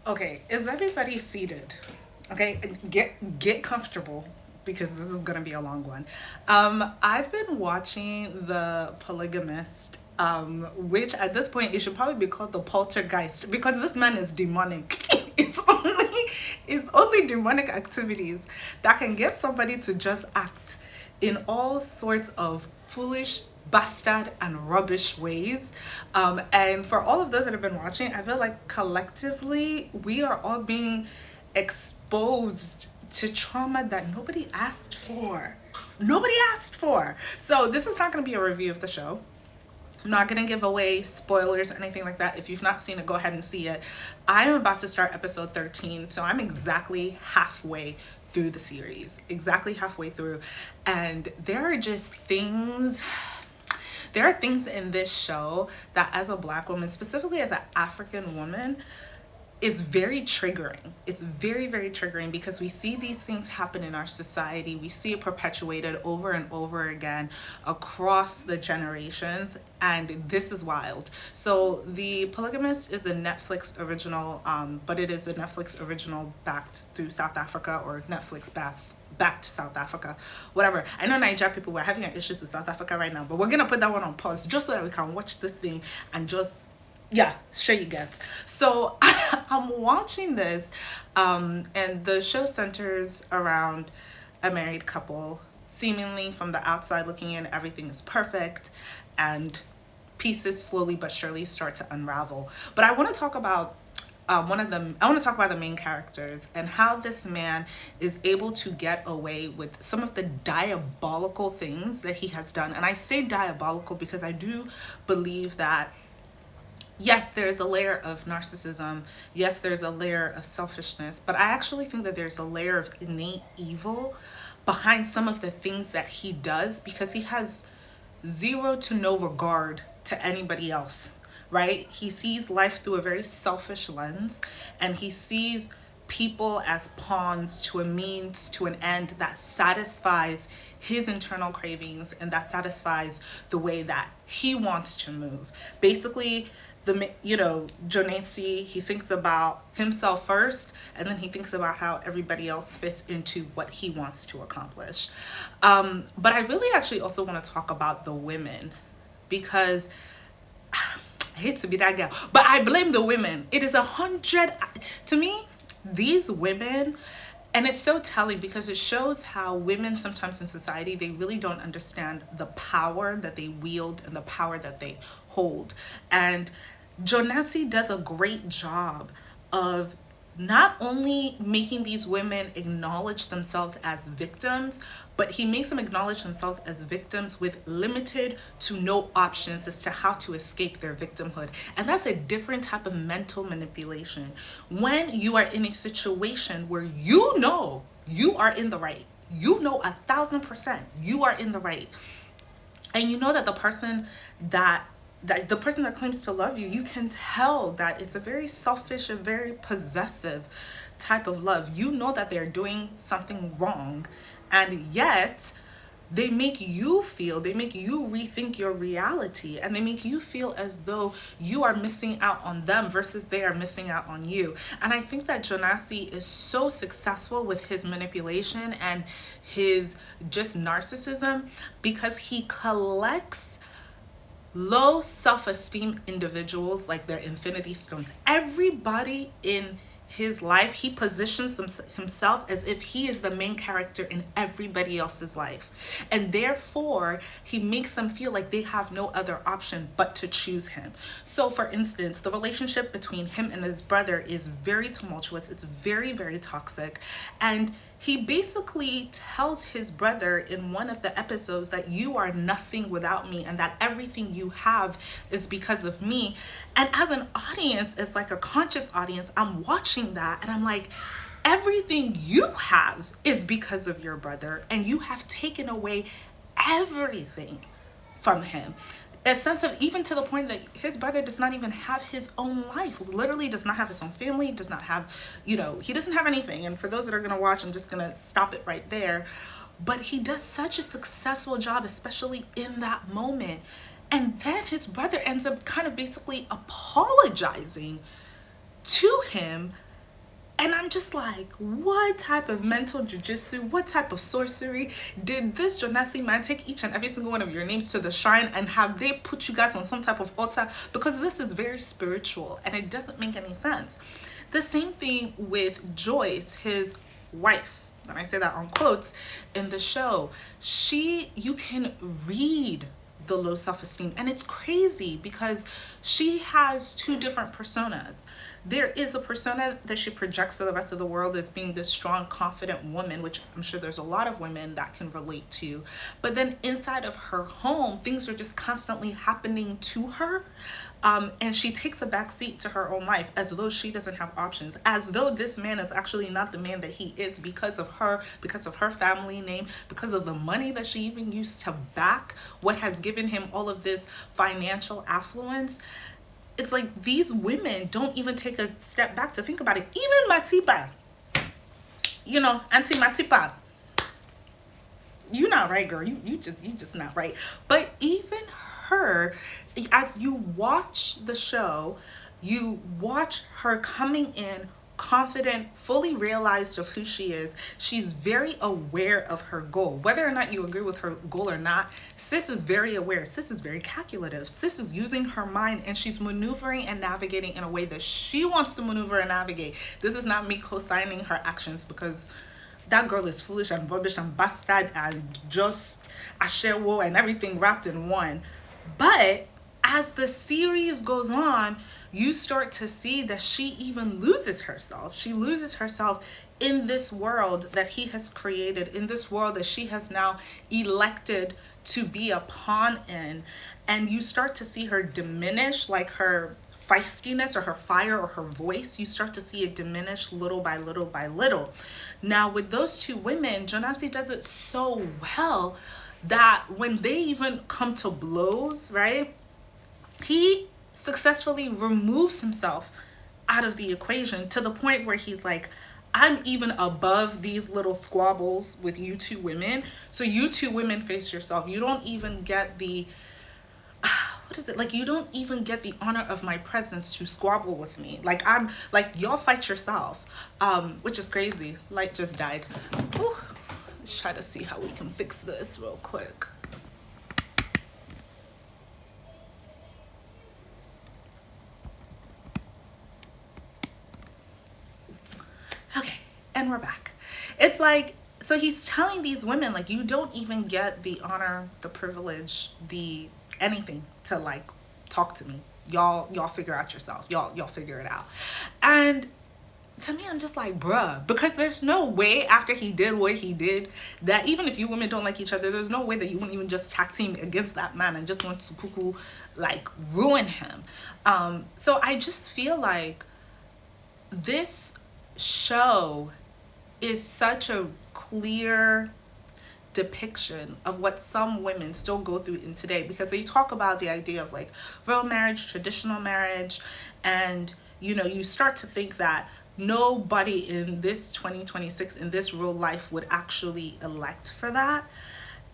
Okay, is everybody seated? Okay, get comfortable because this is gonna be a long one. I've been watching the Polygamist, which at this point it should probably be called the Poltergeist because this man is demonic. It's only demonic activities that can get somebody to just act in all sorts of foolish, bastard, and rubbish ways. And for all of those that have been watching, I feel like collectively we are all being exposed to trauma that nobody asked for. Nobody asked for. So, this is not going to be a review of the show. I'm not gonna give away spoilers or anything like that. If you've not seen it, go ahead and see it. I am about to start episode 13, so I'm exactly halfway through the series. Exactly halfway through. And there are things in this show that as a black woman, specifically as an African woman, is very triggering. It's very, very triggering because we see these things happen in our society. We see it perpetuated over and over again across the generations, and this is wild. So, The Polygamist is a Netflix original, but it is a Netflix original backed through South Africa, or Netflix back to South Africa, whatever. I know Nigeria people were having issues with South Africa right now, but we're gonna put that one on pause just so that we can watch this thing and just, yeah, sure you get. So I'm watching this, and the show centers around a married couple. Seemingly from the outside looking in, everything is perfect, and pieces slowly but surely start to unravel. But I want to talk about one of them. I want to talk about the main characters and how this man is able to get away with some of the diabolical things that he has done. And I say diabolical because I do believe that yes, there's a layer of narcissism. Yes, there's a layer of selfishness. But I actually think that there's a layer of innate evil behind some of the things that he does because he has zero to no regard to anybody else, right? He sees life through a very selfish lens, and he sees people as pawns to a means to an end that satisfies his internal cravings and that satisfies the way that he wants to move. Basically, Jonasi, he thinks about himself first, and then he thinks about how everybody else fits into what he wants to accomplish. But I really actually also want to talk about the women because I hate to be that girl, but I blame the women. It is 100 to me. These women, and it's so telling because it shows how women sometimes in society, they really don't understand the power that they wield and the power that they hold. And Jonasi does a great job of not only making these women acknowledge themselves as victims, but he makes them acknowledge themselves as victims with limited to no options as to how to escape their victimhood. And that's a different type of mental manipulation. When you are in a situation where you know you are in the right, you know 1,000% you are in the right, and you know that the person that claims to love you, you can tell that it's a very selfish and very possessive type of love. You know that they're doing something wrong, and yet they make you rethink your reality, and they make you feel as though you are missing out on them versus they are missing out on you. And I think that Jonasi is so successful with his manipulation and his just narcissism because he collects low self-esteem individuals like their infinity stones. Everybody in his life, he positions himself as if he is the main character in everybody else's life. And therefore, he makes them feel like they have no other option but to choose him. So, for instance, the relationship between him and his brother is very tumultuous. It's very, very toxic. And he basically tells his brother in one of the episodes that you are nothing without me and that everything you have is because of me. And as an audience, it's like a conscious audience, I'm watching that and I'm like, everything you have is because of your brother, and you have taken away everything from him. A sense of, even to the point that his brother does not even have his own life, literally does not have his own family, does not have, he doesn't have anything. And for those that are going to watch, I'm just going to stop it right there. But he does such a successful job, especially in that moment. And then his brother ends up kind of basically apologizing to him And I'm just like, what type of mental jujitsu, what type of sorcery did this Jonasi man take each and every single one of your names to the shrine and have they put you guys on some type of altar? Because this is very spiritual and it doesn't make any sense. The same thing with Joyce, his wife. And I say that on quotes in the show. You can read the low self-esteem, and it's crazy because she has two different personas. There is a persona that she projects to the rest of the world as being this strong, confident woman, which I'm sure there's a lot of women that can relate to. But then inside of her home, things are just constantly happening to her. And she takes a back seat to her own life as though she doesn't have options, as though this man is actually not the man that he is because of her family name, because of the money that she even used to back what has given him all of this financial affluence. It's like these women don't even take a step back to think about it. Even Matipa, Auntie Matipa, you not right, girl. You just not right. But even her, as you watch the show, you watch her coming in confident, fully realized of who she is. She's very aware of her goal. Whether or not you agree with her goal or not, sis is very aware. Sis is very calculative. Sis is using her mind and she's maneuvering and navigating in a way that she wants to maneuver and navigate. This is not me co-signing her actions because that girl is foolish and rubbish and bastard and just ashewo and everything wrapped in one. But as the series goes on, you start to see that she even loses herself. She loses herself in this world that he has created, in this world that she has now elected to be a pawn in. And you start to see her diminish, like her feistiness or her fire or her voice. You start to see it diminish little by little by little. Now with those two women, Jonasi does it so well that when they even come to blows, right, he successfully removes himself out of the equation to the point where he's like, I'm even above these little squabbles with you two women. So you two women face yourself. You don't even get the, you don't even get the honor of my presence to squabble with me. Like, I'm like, y'all fight yourself, which is crazy. Light just died. Whew. Let's try to see how we can fix this real quick. Okay, and we're back. It's like, so he's telling these women, like, you don't even get the honor, the privilege, the anything to like talk to me. Y'all figure out yourself. Y'all figure it out. And to me, I'm just like, bruh, because there's no way after he did what he did that even if you women don't like each other, there's no way that you wouldn't even just tag team against that man and just want to cuckoo, like, ruin him. So I just feel like this show is such a clear depiction of what some women still go through in today, because they talk about the idea of like real marriage, traditional marriage, and you start to think that nobody in this 2026 in this real life would actually elect for that.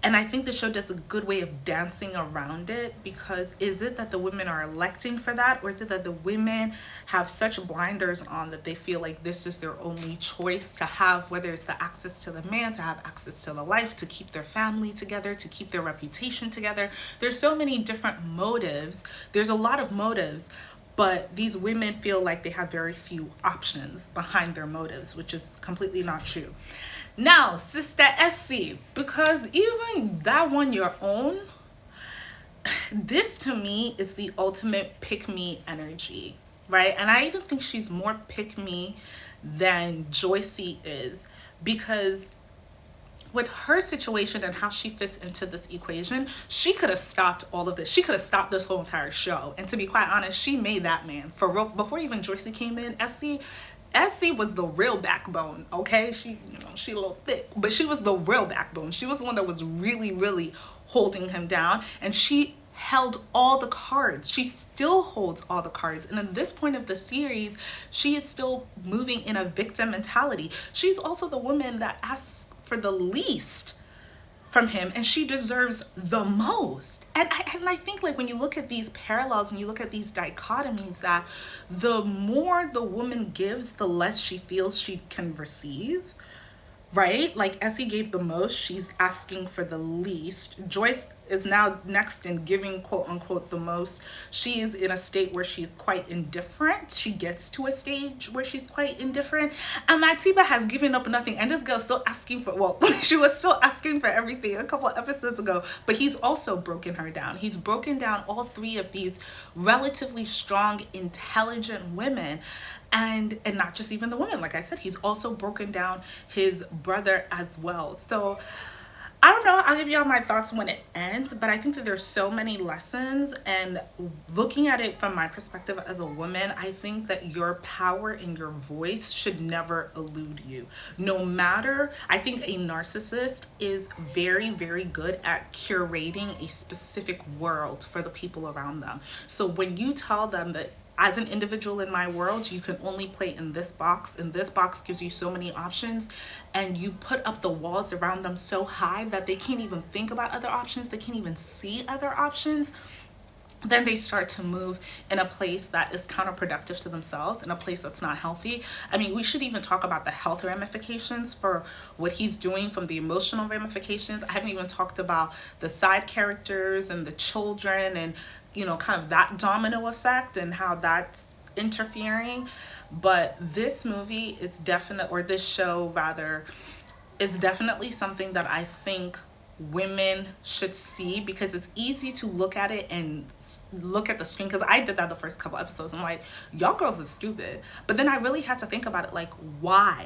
And I think the show does a good way of dancing around it, because is it that the women are electing for that, or is it that the women have such blinders on that they feel like this is their only choice to have, whether it's the access to the man, to have access to the life, to keep their family together, to keep their reputation together. There's so many different motives. There's a lot of motives, but these women feel like they have very few options behind their motives, which is completely not true. Now, Sister Essie, because even that one your own, this to me is the ultimate pick-me energy, right? And I even think she's more pick-me than Joycey is, because with her situation and how she fits into this equation, she could have stopped all of this. She could have stopped this whole entire show. And to be quite honest, she made that man. For real, before even Joycey came in, Essie was the real backbone, okay? She a little thick, but she was the real backbone. She was the one that was really, really holding him down, and she held all the cards. She still holds all the cards. And at this point of the series, she is still moving in a victim mentality. She's also the woman that asks for the least from him, and she deserves the most. And I think, like, when you look at these parallels and you look at these dichotomies, that the more the woman gives, the less she feels she can receive, right? Like, Essie gave the most, she's asking for the least. Joyce is now next in giving, quote unquote, the most. She is in a state where she's quite indifferent. She gets to a stage where she's quite indifferent. And Matiba has given up nothing. And this girl's still asking for, well, she was still asking for everything a couple of episodes ago. But he's also broken her down. He's broken down all three of these relatively strong, intelligent women. And not just even the women, like I said, he's also broken down his brother as well. So I don't know, I'll give y'all my thoughts when it ends, but I think that there's so many lessons, and looking at it from my perspective as a woman, I think that your power and your voice should never elude you. No matter, I think a narcissist is very, very good at curating a specific world for the people around them. So when you tell them that as an individual in my world, you can only play in this box, and this box gives you so many options, and you put up the walls around them so high that they can't even think about other options, they can't even see other options, then they start to move in a place that is counterproductive to themselves, in a place that's not healthy. I mean, we should even talk about the health ramifications for what he's doing, from the emotional ramifications. I haven't even talked about the side characters and the children, and, you know, kind of that domino effect and how that's interfering. But this movie, it's definite, or this show rather, it's definitely something that I think women should see, because it's easy to look at it and look at the screen, because I did that the first couple episodes. I'm like, y'all girls are stupid. But then I really had to think about it, like, why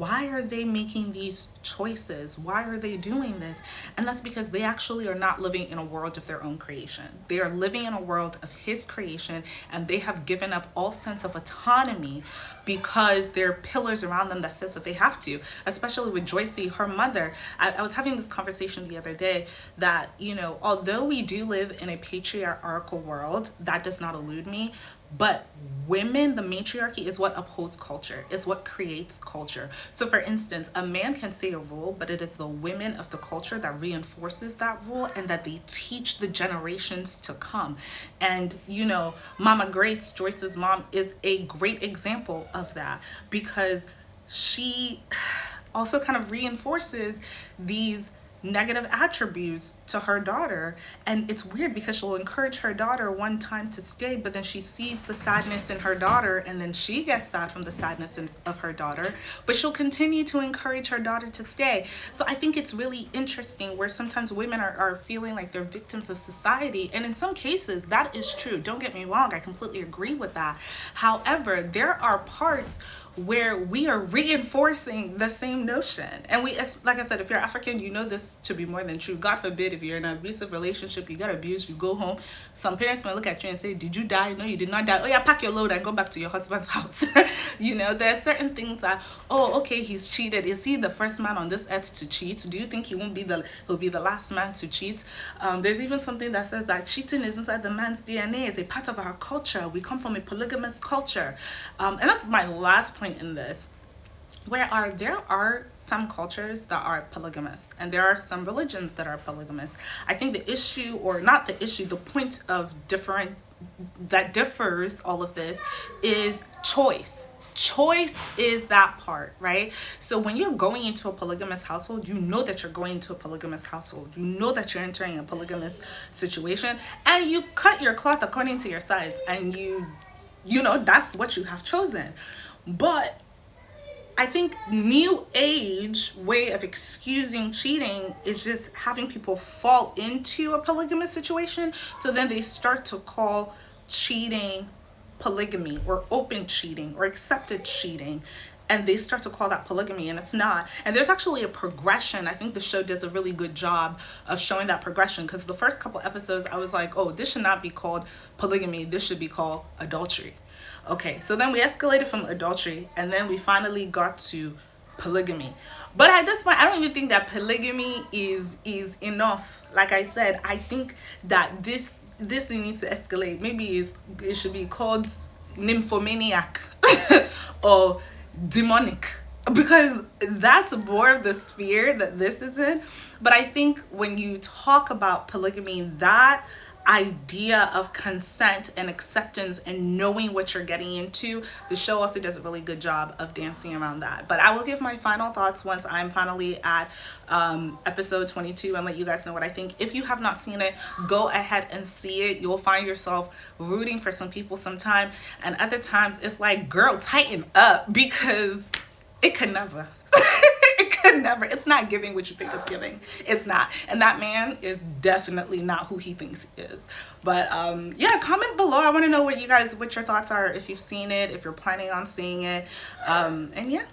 are they making these choices? Why are they doing this? And that's because they actually are not living in a world of their own creation. They are living in a world of his creation, and they have given up all sense of autonomy because there are pillars around them that says that they have to, especially with Joycey, her mother. I was having this conversation the other day that, you know, although we do live in a patriarchal world, that does not elude me, but women, the matriarchy is what upholds culture, is what creates culture. So for instance, a man can say a rule, but it is the women of the culture that reinforces that rule, and that they teach the generations to come. And, you know, Mama Grace, Joyce's mom, is a great example of that, because she also kind of reinforces these negative attributes to her daughter. And it's weird, because she'll encourage her daughter one time to stay, but then she sees the sadness in her daughter, and then she gets sad from the sadness of her daughter, but she'll continue to encourage her daughter to stay. So I think it's really interesting where sometimes women are feeling like they're victims of society, and in some cases that is true, don't get me wrong, I completely agree with that. However, there are parts where we are reinforcing the same notion. And we, like I said, if you're African, you know this to be more than true. God forbid, if you're in an abusive relationship, you got abused, you go home, some parents might look at you and say, did you die? No, you did not die. Oh yeah, pack your load and go back to your husband's house. You know, there are certain things that, oh, okay, he's cheated. Is he the first man on this earth to cheat? Do you think he'll be the last man to cheat? There's even something that says that cheating is inside the man's DNA. It's a part of our culture. We come from a polygamous culture. And that's my last point in this, where there are some cultures that are polygamous, and there are some religions that are polygamous. I think the issue, or not the issue, the point of that differs all of this is choice. Choice is that part, right? So when you're going into a polygamous household, you know that you're going into a polygamous household. You know that you're entering a polygamous situation, and you cut your cloth according to your size, and you know, that's what you have chosen. But I think new age way of excusing cheating is just having people fall into a polygamous situation. So then they start to call cheating polygamy, or open cheating, or accepted cheating. And they start to call that polygamy, and it's not. And there's actually a progression. I think the show does a really good job of showing that progression, because the first couple episodes I was like, oh, this should not be called polygamy, this should be called adultery. Okay, so then we escalated from adultery, and then we finally got to polygamy. But at this point, I don't even think that polygamy is enough. Like I said, I think that this thing needs to escalate. Maybe it should be called nymphomaniac or demonic. because that's more of the sphere that this is in. But I think when you talk about polygamy, that idea of consent and acceptance and knowing what you're getting into, the show also does a really good job of dancing around that. But I will give my final thoughts once I'm finally at episode 22 and let you guys know what I think. If you have not seen it, go ahead and see it. You'll find yourself rooting for some people sometime, and other times it's like, girl, tighten up, because it could never. It could never. It's not giving what you think it's giving. It's not. And that man is definitely not who he thinks he is. But yeah, comment below. I want to know what your thoughts are, if you've seen it, if you're planning on seeing it. And yeah.